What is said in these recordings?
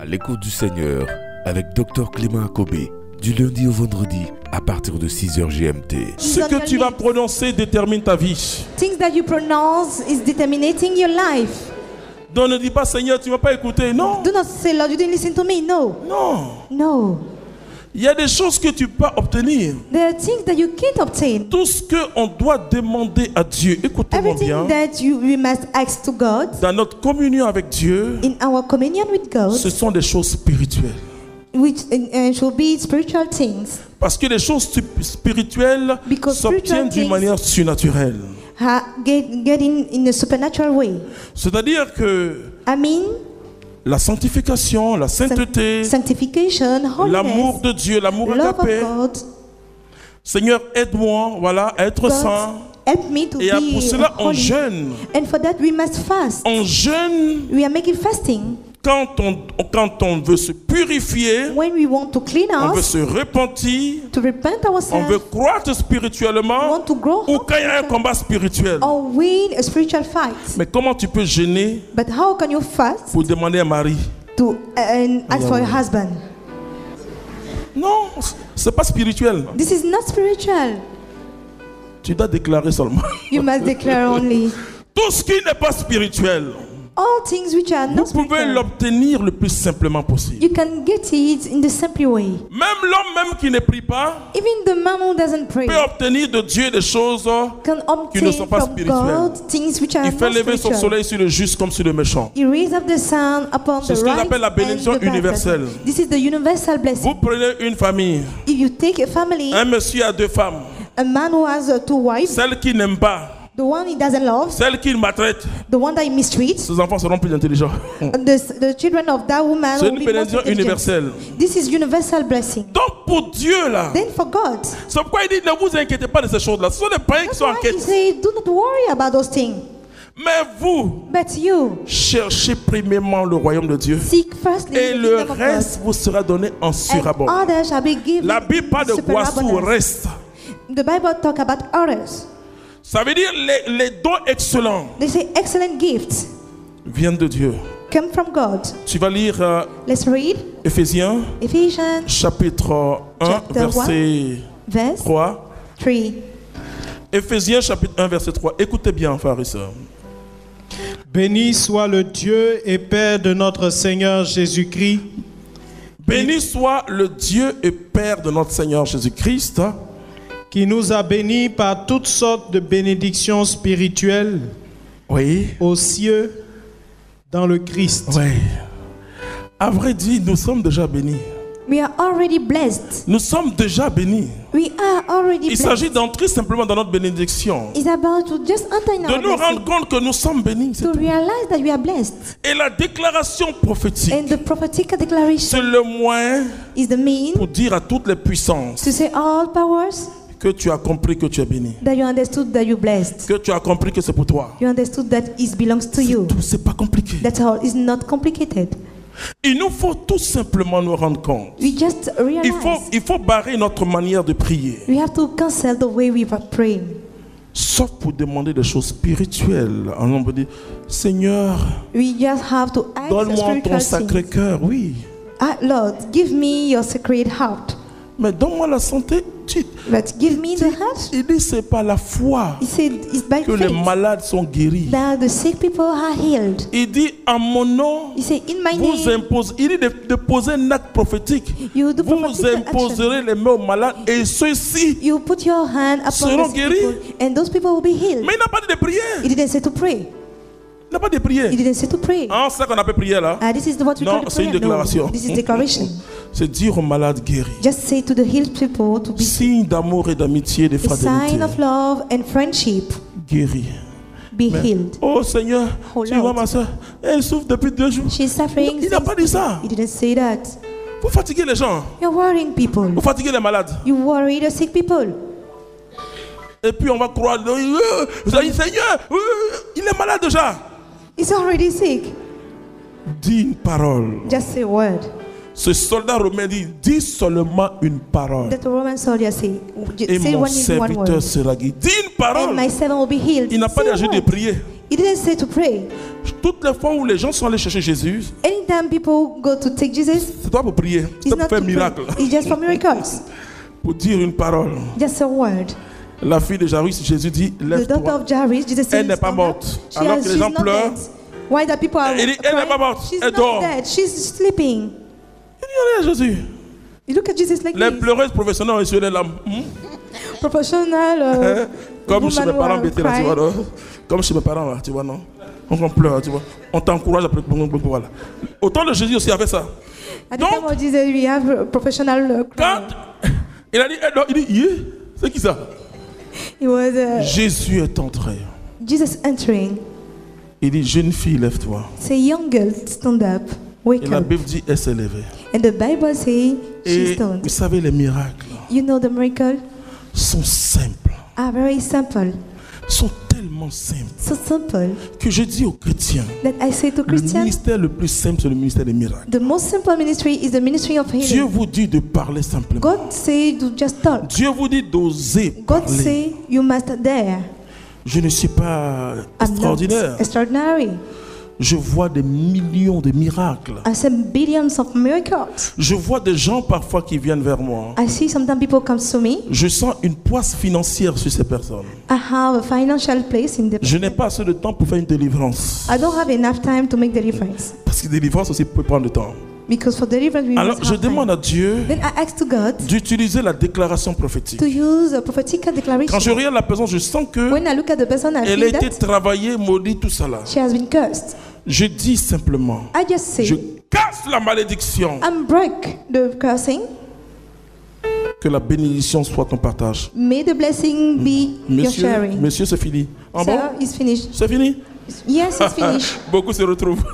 À l'écoute du Seigneur avec Dr Clément Akobé, du lundi au vendredi à partir de 6h GMT. Ce que tu vas prononcer détermine ta vie. Things that you pronounce is determining your life. Donc ne dis pas Seigneur, tu ne vas pas écouter. Non. Do not say, Lord, you didn't listen to me. No. Non. No. Il y a des choses que tu peux pas obtenir. There are things that you can't obtain. Tout ce qu'on doit demander à Dieu, écoutez-moi bien, Everything that we must ask to God dans notre communion avec Dieu, in our communion with God, ce sont des choses spirituelles. which should be spiritual things. Parce que les choses spirituelles Because s'obtiennent spiritual d'une things manière surnaturelle. Getting in a supernatural way. C'est-à-dire que I mean, la sanctification, la sainteté, sanctification, l'amour holiness, de Dieu, l'amour love of agapé. God. Seigneur, aide-moi, voilà, à être God, saint. help me to Et pour be cela, on holy. jeûne. And for that, we must fast. On jeûne We are making fasting quand on veut se purifier, when we want to clean on veut us, se repentir, to repent on veut ourselves, croître spirituellement, want to grow ou quand il y a un combat spirituel. or win a spiritual fight. Mais comment tu peux jeûner But how can you fast pour demander un mari? to ask for a husband? Non, c'est pas spirituel. This is not spiritual. Tu dois déclarer seulement. You must declare only. Tout ce qui n'est pas spirituel, All things which are vous not pouvez spiritual, l'obtenir le plus simplement possible. you can get it in the simple way. Même l'homme même qui ne prie pas Even the man who doesn't pray peut obtenir de Dieu des choses. can qui ne obtain sont pas from spirituelles. God things which are Il fait not lever son spiritual. soleil sur le juste comme sur le méchant. He raises up the sun upon C'est the ce qu'on right appelle la bénédiction and the bad universelle. person. This is the universal blessing. Vous prenez une famille, If you take a family, un monsieur a 2 femmes, a man who has 2 wives, celle qui n'aime pas, the one he doesn't love, celle qui maltraite, the one that he mistreats, ses enfants seront plus intelligents. the children of that woman C'est will une be more bénédiction intelligent. universelle. This is universal blessing. Donc pour Dieu là, Then for God, c'est pourquoi il dit ne vous inquiétez pas de ces choses-là. Ce sont des païens qui that's sont en why he quête. says, do not worry about those things. Mais vous, But you cherchez premièrement le royaume de Dieu. seek firstly Et the le kingdom of reste vous sera donné en God, surabond. and others shall be given. La Bible parle de superabundance. Guassou reste. The Bible talk about others. Ça veut dire les dons excellents They say excellent gifts viennent de Dieu. come from God. Tu vas lire Let's read Éphésiens Ephesians chapitre 1 Chapter verset verse 3. 3. Éphésiens chapitre 1 verset 3. Écoutez bien, frères et sœurs. Béni soit le Dieu et Père de notre Seigneur Jésus-Christ, Béni soit le Dieu et Père de notre Seigneur Jésus-Christ, qui nous a bénis par toutes sortes de bénédictions spirituelles oui, aux cieux dans le Christ. oui. À vrai dire, nous sommes déjà bénis. We are already blessed. Nous sommes déjà bénis. We are already Il blessed. s'agit d'entrer simplement dans notre bénédiction. It's about to just enter in De our nous rendre blessing, compte que nous sommes bénis. c'est to tout. realize that we are blessed. Et la déclaration prophétique, And the prophetic declaration c'est le moyen is the mean pour dire à toutes les puissances to say all powers que tu as compris que tu es béni. that you understood that you're blessed. Que tu as compris que c'est pour toi. You understood that it belongs to you. Tout, c'est pas compliqué. That's all. It's not complicated. Il nous faut tout simplement nous rendre compte. We just realize Il faut barrer notre manière de prier. we have to cancel the way we are praying. Sauf pour demander des choses spirituelles. On peut dire, Seigneur, We just have to ask donne-moi ton spiritual sacré things. cœur. Oui. Ah, Lord, give me your sacred heart. Mais donne-moi la santé. But give me the heart. Il dit, c'est par la foi He said it's by que les faith malades sont guéris. that the sick people are healed. Il dit, en mon nom, He said, in my vous name, imposez. Il dit de poser un acte prophétique. you do Vous prophetic imposerez les mains aux malades et ceux-ci. you put your hand upon seront the sick guéris. people, and those people will be healed. Mais il n'a pas dit de prier. He didn't say to pray. Il n'a pas dit de prier. He didn't say to pray. Ah, c'est ça qu'on appelle prière là. This is what we Non, call the c'est une prayer. déclaration. No, this is declaration. C'est dire aux malades guéris. Just say to the healed people to be Signe d'amour et d'amitié, de a fraternité. sign of love and friendship. Guéris. Be healed. Oh Seigneur, Oh, tu Lord. vois ma soeur, elle souffre depuis 2 jours. She's suffering. Il n'a pas dit ça. He didn't say that. Vous fatiguez les gens. You're worrying people. Vous fatiguez les malades. You worry the sick people. Et puis on va croire, vous avez dit Seigneur, il est malade déjà. He's already sick. Dis une parole. Just say a word. Ce soldat romain dit, dis seulement une parole. That the Roman soldier say. Et Say mon one serviteur word. sera guéri. Dis une And parole. my servant will be healed. Il n'a pas Say a d'âge de word. prier. He didn't say to pray. Toutes les fois où les gens sont allés chercher Jésus, Anytime people go to take Jesus, c'est pas pour prier, c'est it's pour not faire to un miracle, pray. It's just for miracles. pour dire une parole. Just a word. La fille de Jairus, Jésus dit, The daughter lève-toi. of Jairus, Jesus said, Elle n'est pas "Stand up." morte. Alors que les she's gens not pleurent. dead. Why the people are Il dit, elle n'est pas crying? morte, She's elle not dort. dead. She's sleeping. Il dit, allez, Jésus. You look at Jesus like Les this. pleureuses professionnelles ont essuyé les larmes. Professional. Comme chez mes woman parents, who bêtés, là, tu cry. vois, non? Comme chez mes parents, là, tu vois, non? On pleure, tu vois. On t'encourage à pleurer. Voilà. Autant de Jésus aussi avait ça. At the Donc, time of Jesus, we have a professional quand cry. il a dit, elle dort, il dit, yeah, c'est qui ça? It was Jésus est entré. Jesus entering. Il dit, jeune fille, lève-toi. Say, young girl, stand up. Wake Et la up. Bible dit, elle s'est levée. And the Bible says she Et stoned. vous savez, les miracles You know the miracles sont simples. are very simple. Sont tellement simples So simple que je dis aux chrétiens, that I say to le Christians, ministère le plus simple, c'est le ministère des miracles. the most simple ministry is the ministry of Dieu healing. vous dit de parler simplement. God say to just talk. Dieu vous dit d'oser God parler. say you must dare. Je ne suis pas I'm extraordinaire. not extraordinary. Je vois des millions de miracles. I see billions of miracles. Je vois des gens parfois qui viennent vers moi. I see sometimes people come to me. Je sens une poisse financière sur ces personnes. I have a financial place in the. Je n'ai pas assez de temps pour faire une délivrance. I don't have enough time to make the difference Parce que délivrance aussi peut prendre du temps. because for deliverance we Alors must je have time. demande à Dieu Then I ask to God d'utiliser la déclaration prophétique. to use a prophetic Quand je declaration. regarde la personne, je sens que When I look at the person, I elle a feel été that travaillée, maudite, tout ça là. she has been cursed. Je dis simplement, I just say, je casse la malédiction. I'm break the cursing. Que la bénédiction soit ton partage. May the blessing be your Monsieur, sharing. monsieur, c'est fini. En bon? Sir, it's finished. C'est fini? Yes, it's finished. Beaucoup se retrouvent.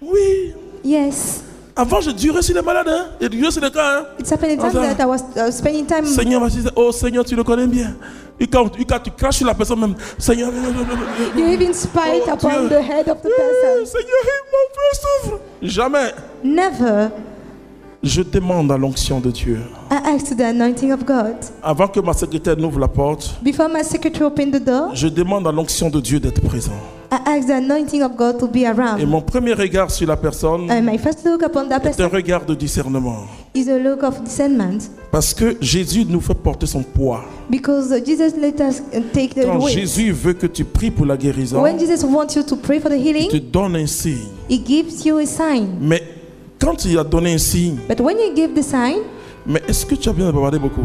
Oui. Yes. Avant, je durais sur les malades. Hein? Je durais sur les cas. Hein? It's happened time Enfin, that I was spending time. Seigneur, va dire, oh Seigneur, tu le connais bien. Et quand tu craches sur la personne même, Seigneur, You even spite Oh, upon Dieu. the head of the person. Seigneur, mon frère souffre. Jamais. Never. Je demande à l'onction de Dieu. I ask the anointing of God. Avant que ma secrétaire n'ouvre la porte, Before my secretary opened the door, je demande à l'onction de Dieu d'être présent. I ask the anointing of God to be Et around. mon premier regard sur la personne And my first look upon that est un person regard de discernement. is a look of discernment. Parce que Jésus nous fait porter son poids. Because Jesus let us take the Quand weight. Jésus veut que tu pries pour la guérison, When Jesus wants you to pray for the il te healing, donne un signe. He gives you a sign. Mais quand il a donné un signe, But when you give the sign, mais est-ce que tu as besoin de bavarder beaucoup?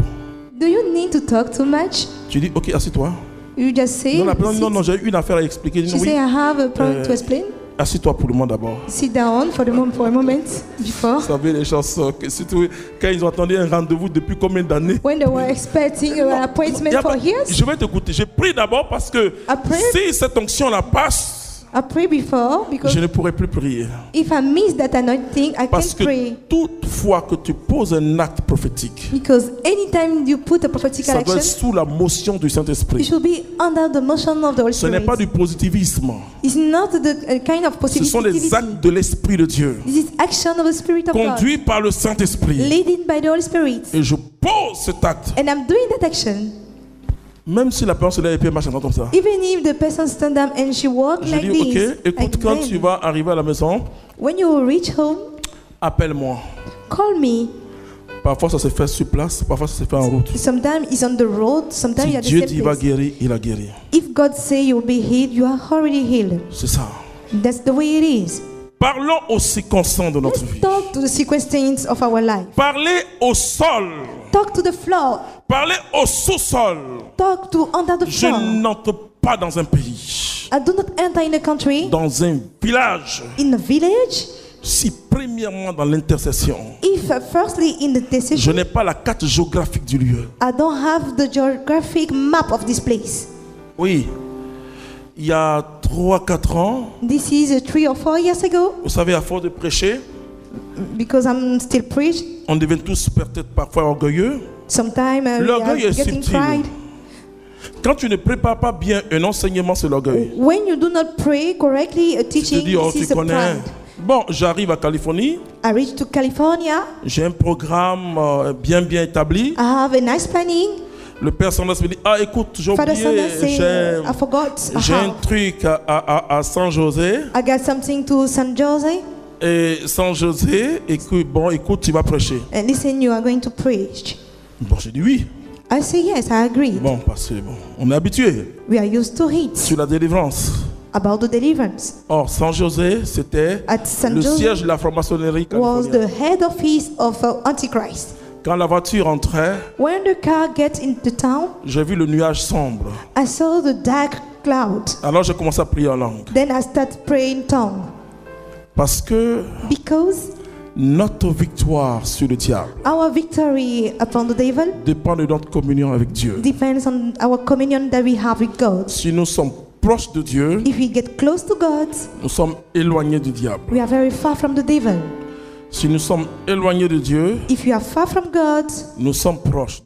do you need to talk too much? Tu dis, ok, assieds-toi. You just say, Non, la personne, sit. non, non, j'ai une affaire à expliquer. She Oui, say, I have a problem to Euh, explain. assieds-toi pour le moment d'abord. Sit down for a moment before. Vous savez les chansons, que surtout quand ils ont attendu un rendez-vous depuis combien d'années? When they were expecting an appointment Y a for pas- years, Je vais t'écouter. Je prie d'abord parce que Après? si cette onction-là passe, I pray before because je ne pourrai plus prier. if I miss that anointing, I Parce can't que pray. toute fois que tu poses un acte prophétique, Because anytime you put a prophetic ça doit être action, sous la motion du it Saint-Esprit. should be under the motion of the Holy Ce n'est pas Spirit. du positivisme. It's not the kind of Ce sont les positivity. actes de l'Esprit de Dieu, This is action of the Spirit of God, conduits par le Saint-Esprit. leading by the Holy Spirit. Et je pose cet acte, And I'm doing that action. même si la personne se lève et puis elle marche comme ça. Even if the person stand up and she walk Je like dis, this, ok, écoute, like quand then, tu vas arriver à la maison, when you reach home, appelle-moi. call me. Parfois ça se fait sur place, parfois ça se fait en route. Sometimes it's on the road, sometimes Si you're at the Dieu same dit il va place. guérir, il a guéri. If God say you'll be healed, you are already healed. C'est ça. That's the way it is. Parlons aux circonstances de notre Let's vie. talk to the circumstances of our life. Parlez au sol. Talk to the floor. Parlez au sous-sol. Talk to under the Je floor. n'entre pas dans un pays, I do not enter in a country, dans un village, in a village, si premièrement dans l'intercession, if firstly in the je decision, n'ai pas la carte géographique du lieu. I don't have the geographic map of this place. Oui, il y a 3-4 ans, This is 3 or 4 years ago, vous savez, à force de prêcher, because I'm still preach. on devient tous peut-être parfois orgueilleux. Sometimes we L'orgueil are est getting subtil. pride. Quand tu ne prépares pas bien un enseignement, c'est l'orgueil. When you do not pray correctly, a Tu te teaching, dis, oh, this tu is a connais. pride. Bon, j'arrive à Californie, I reached to California. j'ai un programme bien établi. I have a nice planning. Le père Sanders me dit, ah écoute, j'ai Father oublié, Sanders say, I forgot j'ai un how. truc à San José. I got something to San Jose. Et San José, écoute, bon, écoute, tu vas prêcher. And listen, you are going to preach. Bon, j'ai dit oui. I say yes, I agree. Bon, parce que bon, on est habitué We are used to it. sur la délivrance. About the deliverance. Or, San José, c'était At San le Jose siège de la franc-maçonnerie was the californienne. head office of Antichrist. Quand la voiture entrait, When the car gets into town, j'ai vu le nuage sombre. I saw the dark cloud. Alors, j'ai commencé à prier en langue. Then I start praying tongue. Parce que Because notre victoire sur le diable our victory upon the devil dépend de notre communion avec Dieu. depends on our communion that we have with God. Si nous sommes proches de Dieu, If we get close to God, nous sommes éloignés du diable. we are very far from the devil. Si nous sommes éloignés de Dieu, If you are far from God, nous sommes proches.